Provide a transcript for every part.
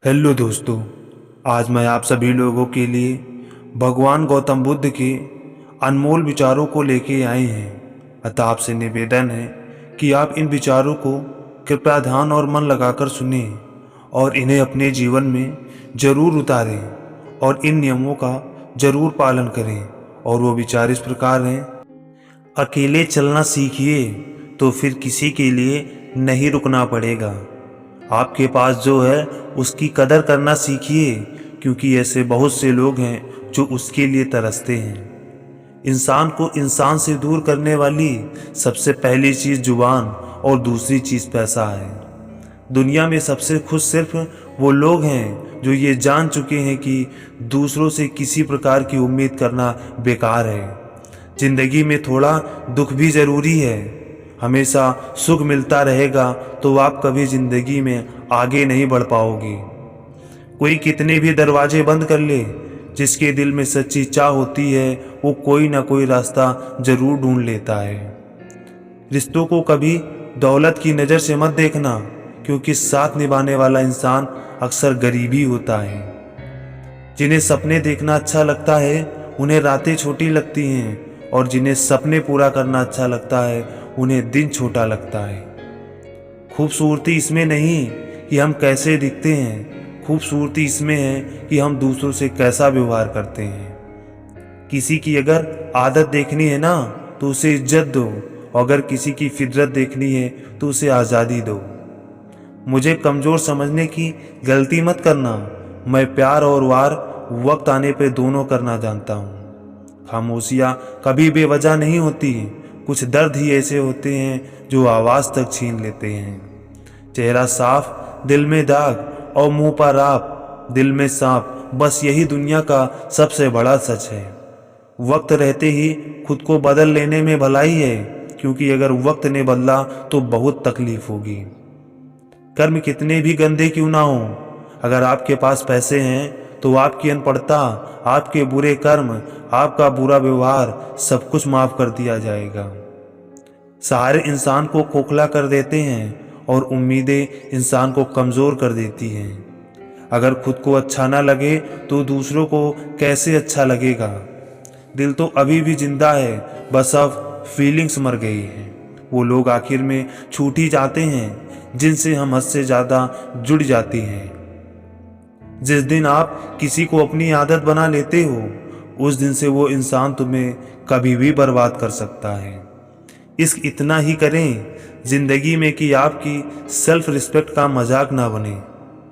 Hello दोस्तों। आज मैं आप सभी लोगों के लिए भगवान गौतम बुद्ध के अनमोल विचारों को लेके आए हैं। अतः आपसे निवेदन है कि आप इन विचारों को कृपया ध्यान और मन लगाकर सुनें और इन्हें अपने जीवन में जरूर उतारें और इन नियमों का जरूर पालन करें। और वो विचार इस प्रकार हैं। अकेले चलना सीखिए तो फिर किसी के लिए नहीं रुकना पड़ेगा। आपके पास जो है उसकी कदर करना सीखिए, क्योंकि ऐसे बहुत से लोग हैं जो उसके लिए तरसते हैं। इंसान को इंसान से दूर करने वाली सबसे पहली चीज़ जुबान और दूसरी चीज़ पैसा है। दुनिया में सबसे खुश सिर्फ वो लोग हैं जो ये जान चुके हैं कि दूसरों से किसी प्रकार की उम्मीद करना बेकार है। जिंदगी में थोड़ा दुख भी ज़रूरी है। हमेशा सुख मिलता रहेगा तो आप कभी जिंदगी में आगे नहीं बढ़ पाओगे। कोई कितने भी दरवाजे बंद कर ले, जिसके दिल में सच्ची चाह होती है वो कोई ना कोई रास्ता जरूर ढूंढ लेता है। रिश्तों को कभी दौलत की नज़र से मत देखना, क्योंकि साथ निभाने वाला इंसान अक्सर गरीब ही होता है। जिन्हें सपने देखना अच्छा लगता है उन्हें रातें छोटी लगती हैं, और जिन्हें सपने पूरा करना अच्छा लगता है उन्हें दिन छोटा लगता है। खूबसूरती इसमें नहीं कि हम कैसे दिखते हैं, खूबसूरती इसमें है कि हम दूसरों से कैसा व्यवहार करते हैं। किसी की अगर आदत देखनी है ना तो उसे इज्जत दो, अगर किसी की फितरत देखनी है तो उसे आज़ादी दो। मुझे कमज़ोर समझने की गलती मत करना। मैं प्यार और वार वक्त आने पे दोनों करना जानता हूँ। खामोशियाँ कभी बेवजह नहीं होती। कुछ दर्द ही ऐसे होते हैं जो आवाज़ तक छीन लेते हैं। चेहरा साफ, दिल में दाग, और मुंह पर आप, दिल में सांप, बस यही दुनिया का सबसे बड़ा सच है। वक्त रहते ही खुद को बदल लेने में भलाई है, क्योंकि अगर वक्त ने बदला तो बहुत तकलीफ होगी। कर्म कितने भी गंदे क्यों ना हो, अगर आपके पास पैसे हैं तो आपकी अनपढ़ता, आपके बुरे कर्म, आपका बुरा व्यवहार सब कुछ माफ कर दिया जाएगा। सहारे इंसान को खोखला कर देते हैं और उम्मीदें इंसान को कमज़ोर कर देती हैं। अगर खुद को अच्छा ना लगे तो दूसरों को कैसे अच्छा लगेगा। दिल तो अभी भी जिंदा है, बस अब फीलिंग्स मर गई हैं। वो लोग आखिर में छूट ही जाते हैं जिनसे हम हद से ज़्यादा जुड़ जाती हैं। जिस दिन आप किसी को अपनी आदत बना लेते हो उस दिन से वो इंसान तुम्हें कभी भी बर्बाद कर सकता है। इश्क इतना ही करें जिंदगी में कि आपकी सेल्फ रिस्पेक्ट का मजाक ना बने।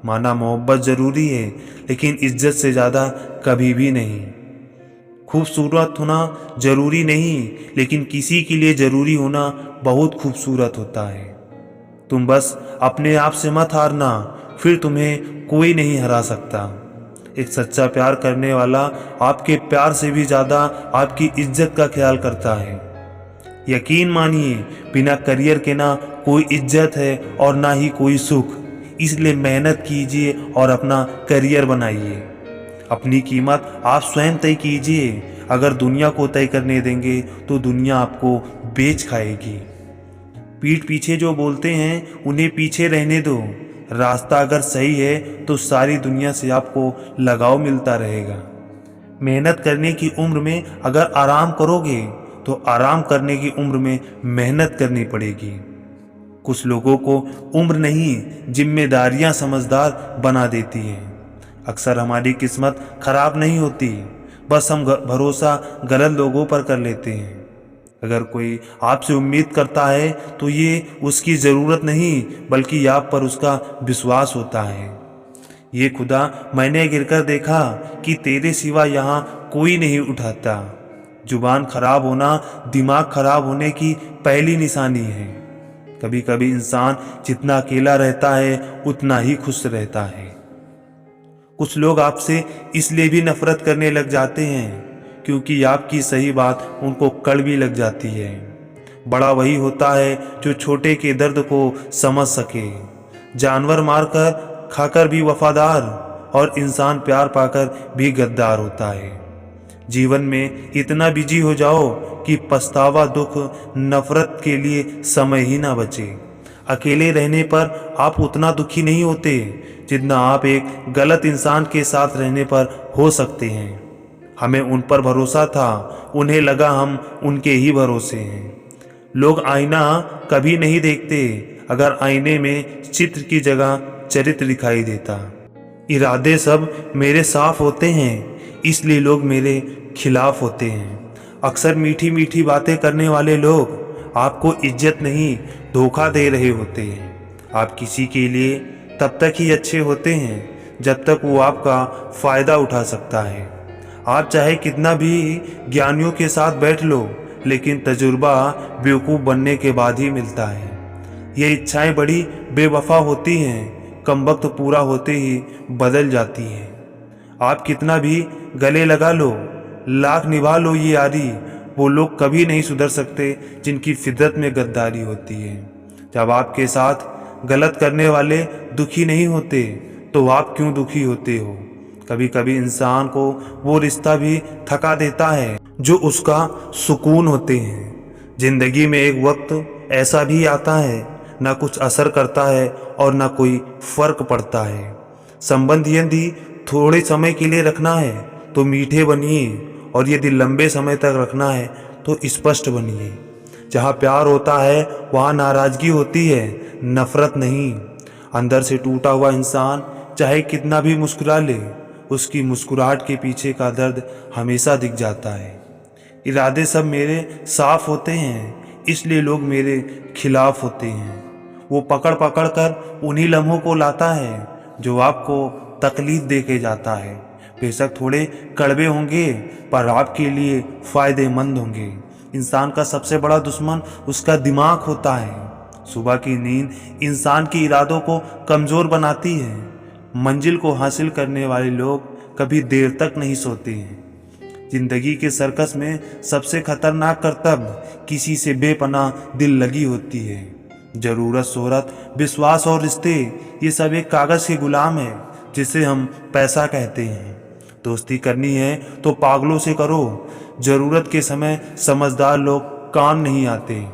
माना मोहब्बत ज़रूरी है, लेकिन इज्जत से ज़्यादा कभी भी नहीं। खूबसूरत होना ज़रूरी नहीं, लेकिन किसी के लिए ज़रूरी होना बहुत खूबसूरत होता है। तुम बस अपने आप से मत हारना, फिर तुम्हें कोई नहीं हरा सकता। एक सच्चा प्यार करने वाला आपके प्यार से भी ज़्यादा आपकी इज्जत का ख्याल करता है। यकीन मानिए, बिना करियर के ना कोई इज्जत है और ना ही कोई सुख। इसलिए मेहनत कीजिए और अपना करियर बनाइए। अपनी कीमत आप स्वयं तय कीजिए। अगर दुनिया को तय करने देंगे तो दुनिया आपको बेच खाएगी। पीठ पीछे जो बोलते हैं उन्हें पीछे रहने दो। रास्ता अगर सही है तो सारी दुनिया से आपको लगाव मिलता रहेगा। मेहनत करने की उम्र में अगर आराम करोगे तो आराम करने की उम्र में मेहनत करनी पड़ेगी। कुछ लोगों को उम्र नहीं, जिम्मेदारियां समझदार बना देती हैं। अक्सर हमारी किस्मत खराब नहीं होती, बस हम भरोसा गलत लोगों पर कर लेते हैं। अगर कोई आपसे उम्मीद करता है तो ये उसकी ज़रूरत नहीं, बल्कि आप पर उसका विश्वास होता है। ये खुदा मैंने गिरकर देखा कि तेरे सिवा यहाँ कोई नहीं उठाता। जुबान खराब होना दिमाग खराब होने की पहली निशानी है। कभी कभी इंसान जितना अकेला रहता है उतना ही खुश रहता है। कुछ लोग आपसे इसलिए भी नफरत करने लग जाते हैं क्योंकि आपकी सही बात उनको कड़वी लग जाती है। बड़ा वही होता है जो छोटे के दर्द को समझ सके। जानवर मारकर खाकर भी वफादार, और इंसान प्यार पाकर भी गद्दार होता है। जीवन में इतना बिजी हो जाओ कि पछतावा, दुख, नफरत के लिए समय ही ना बचे। अकेले रहने पर आप उतना दुखी नहीं होते जितना आप एक गलत इंसान के साथ रहने पर हो सकते हैं। हमें उन पर भरोसा था, उन्हें लगा हम उनके ही भरोसे हैं। लोग आईना कभी नहीं देखते अगर आईने में चित्र की जगह चरित्र दिखाई देता। इरादे सब मेरे साफ होते हैं, इसलिए लोग मेरे खिलाफ होते हैं। अक्सर मीठी मीठी बातें करने वाले लोग आपको इज्जत नहीं धोखा दे रहे होते हैं। आप किसी के लिए तब तक ही अच्छे होते हैं जब तक वो आपका फ़ायदा उठा सकता है। आप चाहे कितना भी ज्ञानियों के साथ बैठ लो, लेकिन तजुर्बा बेवकूफ़ बनने के बाद ही मिलता है। ये इच्छाएं बड़ी बेवफा होती हैं, कमबख्त पूरा होते ही बदल जाती हैं। आप कितना भी गले लगा लो, लाख निभा लो ये यारी, वो लोग कभी नहीं सुधर सकते जिनकी फितरत में गद्दारी होती है। जब आपके साथ गलत करने वाले दुखी नहीं होते तो आप क्यों दुखी होते हो? कभी कभी इंसान को वो रिश्ता भी थका देता है जो उसका सुकून होते हैं। जिंदगी में एक वक्त ऐसा भी आता है ना कुछ असर करता है और ना कोई फर्क पड़ता है। संबंध यदि थोड़े समय के लिए रखना है तो मीठे बनिए, और यदि लंबे समय तक रखना है तो स्पष्ट बनिए। जहाँ प्यार होता है वहाँ नाराजगी होती है, नफरत नहीं। अंदर से टूटा हुआ इंसान चाहे कितना भी मुस्कुरा ले, उसकी मुस्कुराहट के पीछे का दर्द हमेशा दिख जाता है। इरादे सब मेरे साफ होते हैं, इसलिए लोग मेरे खिलाफ होते हैं। वो पकड़ पकड़ कर उन्हीं लम्हों को लाता है जो आपको तकलीफ दे के जाता है। बेशक थोड़े कड़वे होंगे पर आपके लिए फ़ायदेमंद होंगे। इंसान का सबसे बड़ा दुश्मन उसका दिमाग होता है। सुबह की नींद इंसान के इरादों को कमज़ोर बनाती है। मंजिल को हासिल करने वाले लोग कभी देर तक नहीं सोते हैं। जिंदगी के सर्कस में सबसे खतरनाक करतब किसी से बेपनाह दिल लगी होती है। ज़रूरत, शोहरत, विश्वास और रिश्ते, ये सब एक कागज़ के गुलाम है जिसे हम पैसा कहते हैं। दोस्ती करनी है तो पागलों से करो। ज़रूरत के समय समझदार लोग काम नहीं आते।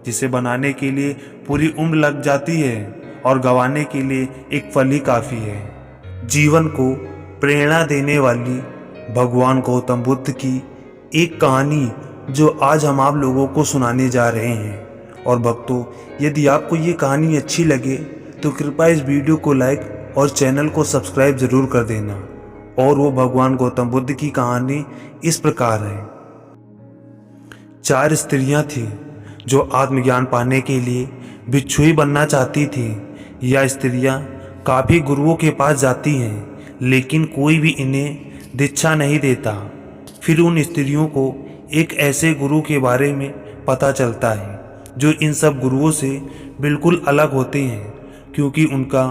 जिसे बनाने के लिए पूरी उम्र लग जाती है और गंवाने के लिए एक पल ही काफ़ी है। जीवन को प्रेरणा देने वाली भगवान गौतम बुद्ध की एक कहानी जो आज हम आप लोगों को सुनाने जा रहे हैं। और भक्तों, यदि आपको ये कहानी अच्छी लगे तो कृपया इस वीडियो को लाइक और चैनल को सब्सक्राइब ज़रूर कर देना। और वो भगवान गौतम बुद्ध की कहानी इस प्रकार है। 4 स्त्रियां थीं जो आत्मज्ञान पाने के लिए भिक्षुई बनना चाहती थीं। यह स्त्रियां काफ़ी गुरुओं के पास जाती हैं, लेकिन कोई भी इन्हें दीक्षा नहीं देता। फिर उन स्त्रियों को एक ऐसे गुरु के बारे में पता चलता है जो इन सब गुरुओं से बिल्कुल अलग होते हैं, क्योंकि उनका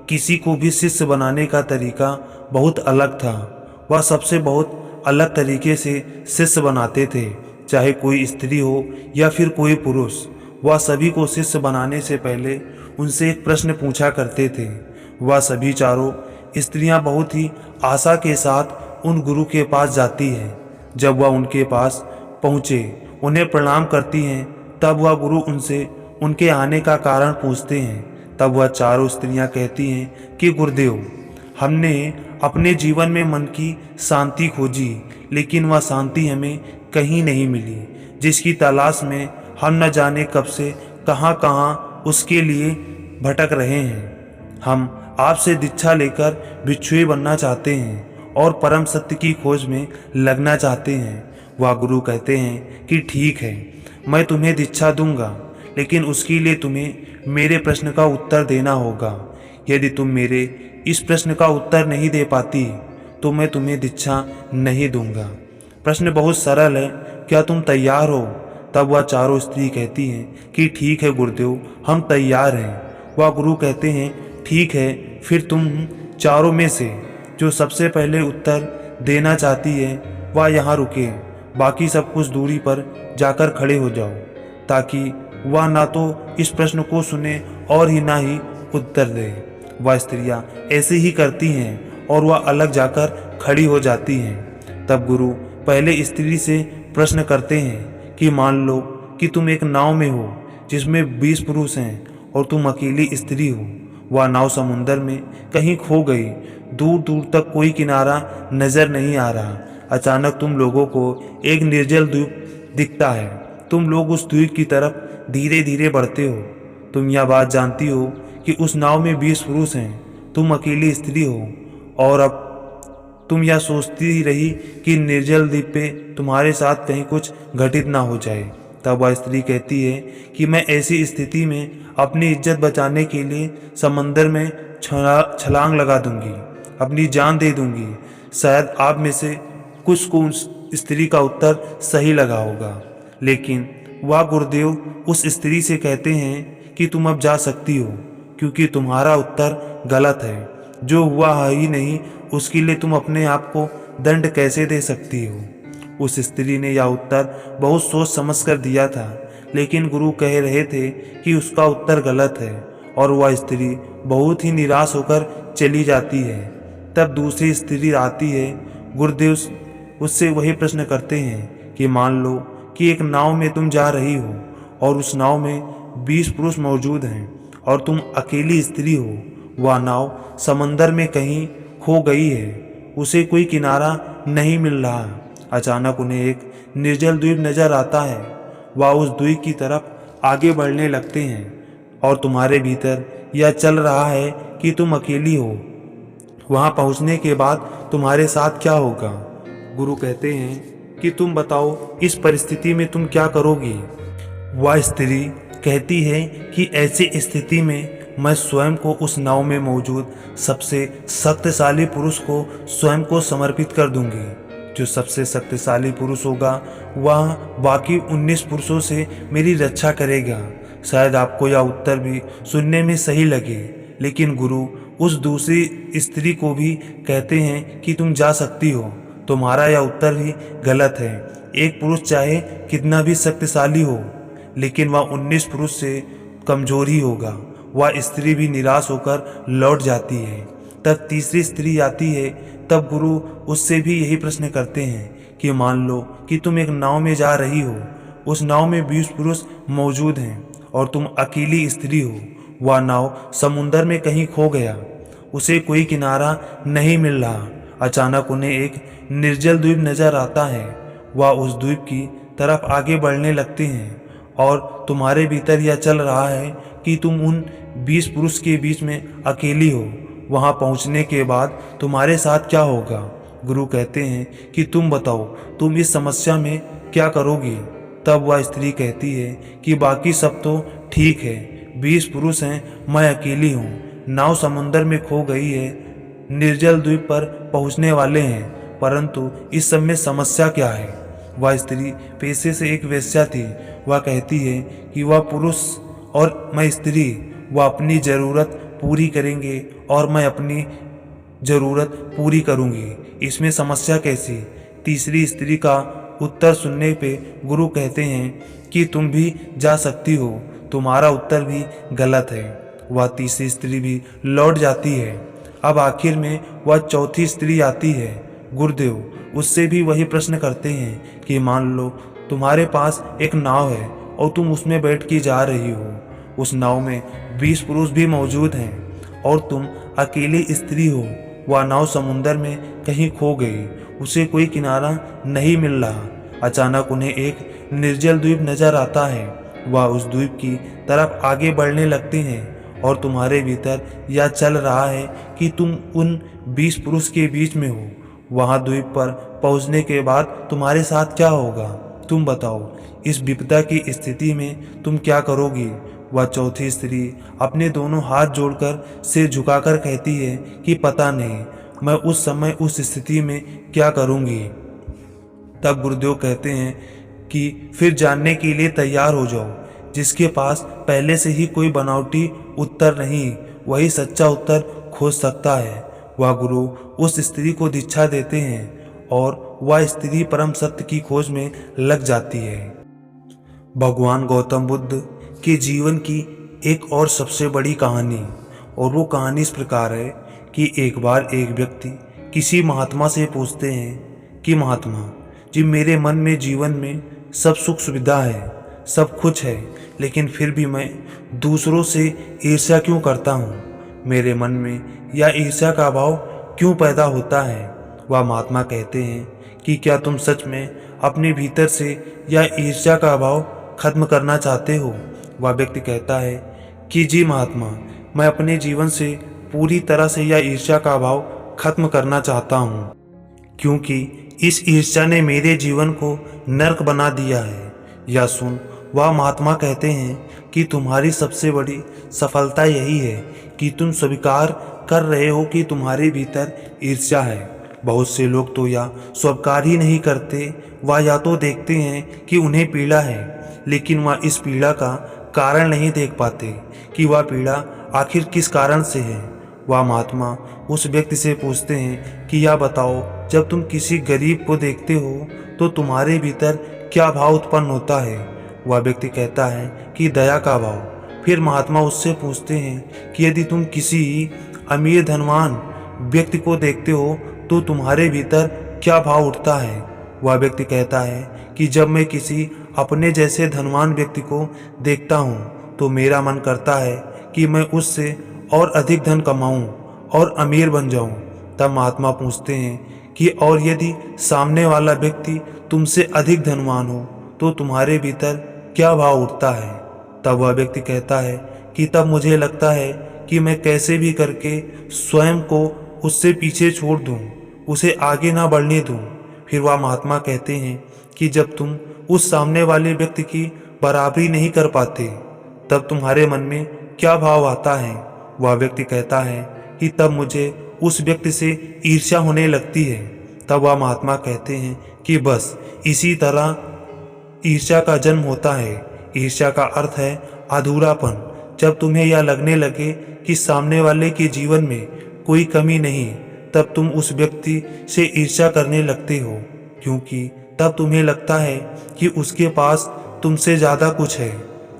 किसी को भी शिष्य बनाने का तरीका बहुत अलग था। वह सबसे बहुत अलग तरीके से शिष्य बनाते थे, चाहे कोई स्त्री हो या फिर कोई पुरुष। वह सभी को शिष्य बनाने से पहले उनसे एक प्रश्न पूछा करते थे। वह सभी चारों स्त्रियां बहुत ही आशा के साथ उन गुरु के पास जाती हैं। जब वह उनके पास पहुँचे, उन्हें प्रणाम करती हैं, तब वह गुरु उनसे उनके आने का कारण पूछते हैं। तब वह चारों स्त्रियां कहती हैं कि गुरुदेव, हमने अपने जीवन में मन की शांति खोजी, लेकिन वह शांति हमें कहीं नहीं मिली। जिसकी तलाश में हम न जाने कब से कहां कहां उसके लिए भटक रहे हैं। हम आपसे दीक्षा लेकर भिक्षुई बनना चाहते हैं और परम सत्य की खोज में लगना चाहते हैं। वह गुरु कहते हैं कि ठीक है, मैं तुम्हें दीक्षा दूंगा, लेकिन उसके लिए तुम्हें मेरे प्रश्न का उत्तर देना होगा। यदि तुम मेरे इस प्रश्न का उत्तर नहीं दे पाती तो मैं तुम्हें दीक्षा नहीं दूंगा। प्रश्न बहुत सरल है, क्या तुम तैयार हो? तब वह चारों स्त्री कहती हैं कि ठीक है गुरुदेव, हम तैयार हैं। वह गुरु कहते हैं ठीक है, फिर तुम चारों में से जो सबसे पहले उत्तर देना चाहती है वह यहाँ रुके, बाकी सब कुछ दूरी पर जाकर खड़े हो जाओ, ताकि वह ना तो इस प्रश्न को सुने और ही ना ही उत्तर दे। वह स्त्रियां ऐसे ही करती हैं और वह अलग जाकर खड़ी हो जाती हैं। तब गुरु पहले स्त्री से प्रश्न करते हैं कि मान लो कि तुम एक नाव में हो जिसमें 20 पुरुष हैं और तुम अकेली स्त्री हो। वह नाव समुंदर में कहीं खो गई। दूर दूर तक कोई किनारा नजर नहीं आ रहा। अचानक तुम लोगों को एक निर्जल द्वीप दिखता है। तुम लोग उस द्वीप की तरफ धीरे धीरे बढ़ते हो। तुम यह बात जानती हो कि उस नाव में 20 पुरुष हैं। तुम अकेली स्त्री हो और अब तुम यह सोचती ही रही कि निर्जल द्वीप पे तुम्हारे साथ कहीं कुछ घटित ना हो जाए। तब वह स्त्री कहती है कि मैं ऐसी स्थिति में अपनी इज्जत बचाने के लिए समंदर में छलांग लगा दूंगी, अपनी जान दे दूंगी। शायद आप में से कुछ को उस स्त्री का उत्तर सही लगा होगा, लेकिन वह गुरुदेव उस स्त्री से कहते हैं कि तुम अब जा सकती हो, क्योंकि तुम्हारा उत्तर गलत है। जो हुआ है ही नहीं, उसके लिए तुम अपने आप को दंड कैसे दे सकती हो। उस स्त्री ने यह उत्तर बहुत सोच समझ कर दिया था, लेकिन गुरु कह रहे थे कि उसका उत्तर गलत है और वह स्त्री बहुत ही निराश होकर चली जाती है। तब दूसरी स्त्री आती है। गुरुदेव उससे वही प्रश्न करते हैं कि मान लो कि एक नाव में तुम जा रही हो और उस नाव में 20 पुरुष मौजूद हैं और तुम अकेली स्त्री हो। वह नाव समंदर में कहीं खो गई है, उसे कोई किनारा नहीं मिल रहा। अचानक उन्हें एक निर्जल द्वीप नजर आता है। वह उस द्वीप की तरफ आगे बढ़ने लगते हैं और तुम्हारे भीतर यह चल रहा है कि तुम अकेली हो। वहां पहुंचने के बाद तुम्हारे साथ क्या होगा। गुरु कहते हैं कि तुम बताओ इस परिस्थिति में तुम क्या करोगी। वह स्त्री कहती है कि ऐसी स्थिति में मैं स्वयं को उस नाव में मौजूद सबसे शक्तिशाली पुरुष को स्वयं को समर्पित कर दूंगी। जो सबसे शक्तिशाली पुरुष होगा वह बाकी 19 पुरुषों से मेरी रक्षा करेगा। शायद आपको यह उत्तर भी सुनने में सही लगे, लेकिन गुरु उस दूसरी स्त्री को भी कहते हैं कि तुम जा सकती हो। तुम्हारा यह उत्तर भी गलत है। एक पुरुष चाहे कितना भी शक्तिशाली हो, लेकिन वह 19 पुरुष से कमजोर ही होगा। वह स्त्री भी निराश होकर लौट जाती है। तब तीसरी स्त्री आती है। तब गुरु उससे भी यही प्रश्न करते हैं कि मान लो कि तुम एक नाव में जा रही हो। उस नाव में 20 पुरुष मौजूद हैं और तुम अकेली स्त्री हो। वह नाव समुंदर में कहीं खो गया, उसे कोई किनारा नहीं मिल रहा। अचानक उन्हें एक निर्जल द्वीप नजर आता है। वह उस द्वीप की तरफ आगे बढ़ने लगते हैं और तुम्हारे भीतर यह चल रहा है कि तुम उन 20 पुरुष के बीच में अकेली हो। वहां पहुंचने के बाद तुम्हारे साथ क्या होगा। गुरु कहते हैं कि तुम बताओ तुम इस समस्या में क्या करोगी। तब वह स्त्री कहती है कि बाकी सब तो ठीक है, 20 पुरुष हैं, मैं अकेली हूँ। नाव समुंदर में खो गई है, निर्जल द्वीप पर पहुंचने वाले हैं, परंतु इस सब में समस्या क्या है। वह स्त्री पेशे से एक वेश्या थी। वह कहती है कि वह पुरुष और मैं स्त्री, वह अपनी ज़रूरत पूरी करेंगे और मैं अपनी ज़रूरत पूरी करूंगी। इसमें समस्या कैसी। तीसरी स्त्री का उत्तर सुनने पे गुरु कहते हैं कि तुम भी जा सकती हो। तुम्हारा उत्तर भी गलत है। वह तीसरी स्त्री भी लौट जाती है। अब आखिर में वह चौथी स्त्री आती है। गुरुदेव उससे भी वही प्रश्न करते हैं कि मान लो तुम्हारे पास एक नाव है और तुम उसमें बैठ के जा रही हो। उस नाव में 20 पुरुष भी मौजूद हैं और तुम अकेली स्त्री हो। वह नाव समुंदर में कहीं खो गई, उसे कोई किनारा नहीं मिल रहा। अचानक उन्हें एक निर्जल द्वीप नजर आता है। वह उस द्वीप की तरफ आगे बढ़ने लगते हैं और तुम्हारे भीतर यह चल रहा है कि तुम उन 20 पुरुष के बीच में हो। वहां द्वीप पर पहुंचने के बाद तुम्हारे साथ क्या होगा। तुम बताओ इस विपदा की स्थिति में तुम क्या करोगी। वह चौथी स्त्री अपने दोनों हाथ जोड़कर सिर झुकाकर कहती है कि पता नहीं, मैं उस समय उस स्थिति में क्या करूंगी। तब गुरुदेव कहते हैं कि फिर जानने के लिए तैयार हो जाओ। जिसके पास पहले से ही कोई बनावटी उत्तर नहीं, वही सच्चा उत्तर खोज सकता है। वह गुरु उस स्त्री को दीक्षा देते हैं और वह स्त्री परम सत्य की खोज में लग जाती है। भगवान गौतम बुद्ध के जीवन की एक और सबसे बड़ी कहानी, और वो कहानी इस प्रकार है कि एक बार एक व्यक्ति किसी महात्मा से पूछते हैं कि महात्मा जी, मेरे मन में जीवन में सब सुख सुविधा है, सब कुछ है, लेकिन फिर भी मैं दूसरों से ईर्ष्या क्यों करता हूँ? मेरे मन में यह ईर्ष्या का भाव क्यों पैदा होता है? वह महात्मा कहते हैं कि क्या तुम सच में अपने भीतर से यह ईर्ष्या का भाव खत्म करना चाहते हो? वह व्यक्ति कहता है कि जी महात्मा, मैं अपने जीवन से पूरी तरह से यह ईर्ष्या का भाव खत्म करना चाहता हूँ, क्योंकि इस ईर्ष्या ने मेरे जीवन को नर्क बना दिया है। यह सुन वह महात्मा कहते हैं कि तुम्हारी सबसे बड़ी सफलता यही है कि तुम स्वीकार कर रहे हो कि तुम्हारे भीतर ईर्ष्या है। बहुत से लोग तो यह स्वीकार ही नहीं करते, वह या तो देखते हैं कि उन्हें पीड़ा है, लेकिन वह इस पीड़ा का कारण नहीं देख पाते कि वह पीड़ा आखिर किस कारण से है। वह महात्मा उस व्यक्ति से पूछते हैं कि यह बताओ, जब तुम किसी गरीब को देखते हो तो तुम्हारे भीतर क्या भाव उत्पन्न होता है? वह व्यक्ति कहता है कि दया का भाव। फिर महात्मा उससे पूछते हैं कि यदि तुम किसी अमीर धनवान व्यक्ति को देखते हो तो तुम्हारे भीतर क्या भाव उठता है? वह व्यक्ति कहता है कि जब मैं किसी अपने जैसे धनवान व्यक्ति को देखता हूँ तो मेरा मन करता है कि मैं उससे और अधिक धन कमाऊं और अमीर बन जाऊं। तब महात्मा पूछते हैं कि और यदि सामने वाला व्यक्ति तुमसे अधिक धनवान हो तो तुम्हारे भीतर क्या भाव उठता है? तब वह व्यक्ति कहता है कि तब मुझे लगता है कि मैं कैसे भी करके स्वयं को उससे पीछे छोड़ दूं, उसे आगे ना बढ़ने दूं। फिर वह महात्मा कहते हैं कि जब तुम उस सामने वाले व्यक्ति की बराबरी नहीं कर पाते तब तुम्हारे मन में क्या भाव आता है? वह व्यक्ति कहता है कि तब मुझे उस व्यक्ति से ईर्ष्या होने लगती है। तब वह महात्मा कहते हैं कि बस इसी तरह ईर्ष्या का जन्म होता है। ईर्ष्या का अर्थ है अधूरापन। जब तुम्हें यह लगने लगे कि सामने वाले के जीवन में कोई कमी नहीं, तब तुम उस व्यक्ति से ईर्ष्या करने लगते हो, क्योंकि तब तुम्हें लगता है कि उसके पास तुमसे ज़्यादा कुछ है,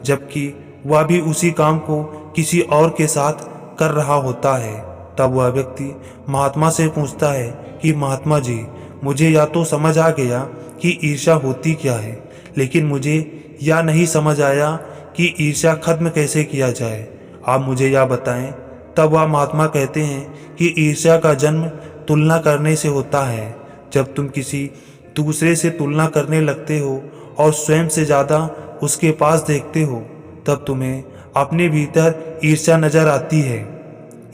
जबकि वह भी उसी काम को किसी और के साथ कर रहा होता है। तब वह व्यक्ति महात्मा से पूछता है कि महात्मा जी, मुझे या तो समझ आ गया कि ईर्ष्या होती क्या है, लेकिन मुझे यह नहीं समझ आया कि ईर्ष्या खत्म कैसे किया जाए। आप मुझे यह बताएं। तब वह महात्मा कहते हैं कि ईर्ष्या का जन्म तुलना करने से होता है। जब तुम किसी दूसरे से तुलना करने लगते हो और स्वयं से ज़्यादा उसके पास देखते हो, तब तुम्हें अपने भीतर ईर्ष्या नजर आती है।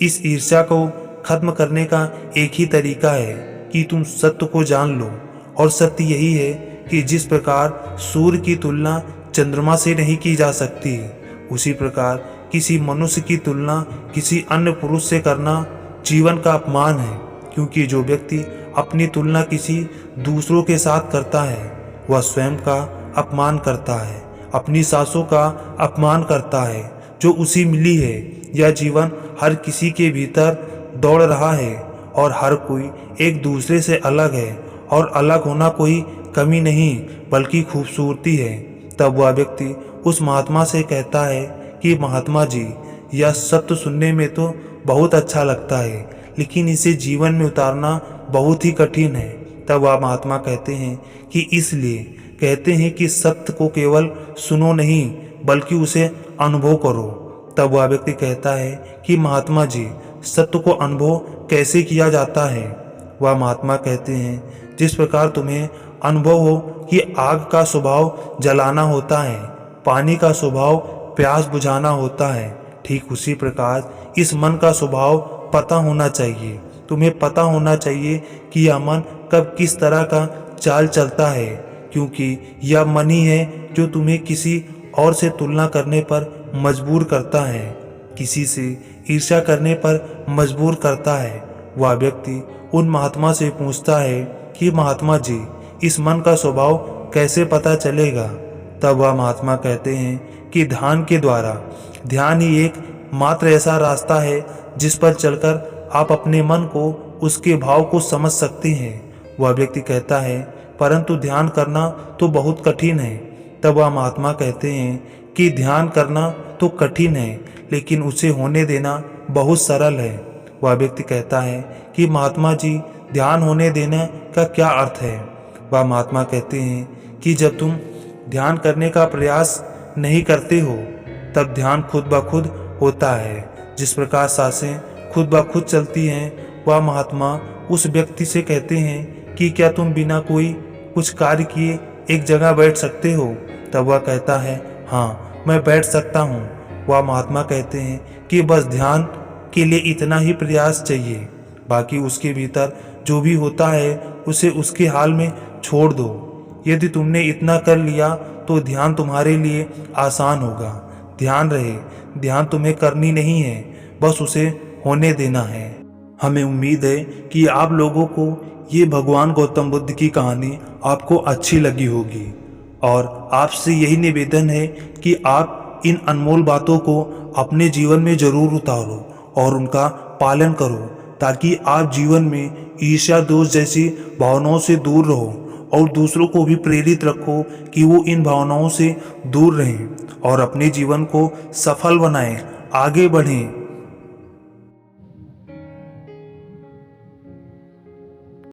इस ईर्ष्या को खत्म करने का एक ही तरीका है कि तुम सत्य को जान लो, और सत्य यही है कि जिस प्रकार सूर्य की तुलना चंद्रमा से नहीं की जा सकती, उसी प्रकार किसी मनुष्य की तुलना किसी अन्य पुरुष से करना जीवन का अपमान है। क्योंकि जो व्यक्ति अपनी तुलना किसी दूसरों के साथ करता है वह स्वयं का अपमान करता है, अपनी सांसों का अपमान करता है जो उसी मिली है। यह जीवन हर किसी के भीतर दौड़ रहा है और हर कोई एक दूसरे से अलग है, और अलग होना कोई कमी नहीं बल्कि खूबसूरती है। तब वह व्यक्ति उस महात्मा से कहता है कि महात्मा जी, यह सत्य सुनने में तो बहुत अच्छा लगता है, लेकिन इसे जीवन में उतारना बहुत ही कठिन है। तब वह महात्मा कहते हैं कि इसलिए कहते हैं कि सत्य को केवल सुनो नहीं बल्कि उसे अनुभव करो। तब वह व्यक्ति कहता है कि महात्मा जी, सत्य को अनुभव कैसे किया जाता है? वह महात्मा कहते हैं, जिस प्रकार तुम्हें अनुभव हो कि आग का स्वभाव जलाना होता है, पानी का स्वभाव प्यास बुझाना होता है, ठीक उसी प्रकार इस मन का स्वभाव पता होना चाहिए। तुम्हें पता होना चाहिए कि यह मन कब किस तरह का चाल चलता है, क्योंकि यह मन ही है जो तुम्हें किसी और से तुलना करने पर मजबूर करता है, किसी से ईर्ष्या करने पर मजबूर करता है। वह व्यक्ति उन महात्मा से पूछता है कि महात्मा जी, इस मन का स्वभाव कैसे पता चलेगा? तब वह महात्मा कहते हैं कि ध्यान के द्वारा। ध्यान ही एक मात्र ऐसा रास्ता है जिस पर चलकर आप अपने मन को, उसके भाव को समझ सकते हैं। वह व्यक्ति कहता है, परंतु ध्यान करना तो बहुत कठिन है। तब वह महात्मा कहते हैं कि ध्यान करना तो कठिन है, लेकिन उसे होने देना बहुत सरल है। वह व्यक्ति कहता है कि महात्मा जी, ध्यान होने देने का क्या अर्थ है? वह महात्मा कहते हैं कि जब तुम ध्यान करने का प्रयास नहीं करते हो तब ध्यान खुद ब खुद होता है। जिस प्रकार सांसें खुद ब खुद चलती हैं, वह महात्मा उस व्यक्ति से कहते हैं कि क्या तुम बिना कोई कुछ कार्य किए एक जगह बैठ सकते हो? तब वह कहता है, हाँ मैं बैठ सकता हूँ। वह महात्मा कहते हैं कि बस ध्यान के लिए इतना ही प्रयास चाहिए, बाकी उसके भीतर जो भी होता है उसे उसके हाल में छोड़ दो। यदि तुमने इतना कर लिया तो ध्यान तुम्हारे लिए आसान होगा। ध्यान रहे, ध्यान तुम्हें करनी नहीं है, बस उसे होने देना है। हमें उम्मीद है कि आप लोगों को ये भगवान गौतम बुद्ध की कहानी आपको अच्छी लगी होगी और आपसे यही निवेदन है कि आप इन अनमोल बातों को अपने जीवन में जरूर उतारो और उनका पालन करो, ताकि आप जीवन में ईर्ष्या दोष जैसी भावनाओं से दूर रहो और दूसरों को भी प्रेरित रखो कि वो इन भावनाओं से दूर रहें और अपने जीवन को सफल बनाएं, आगे बढ़ें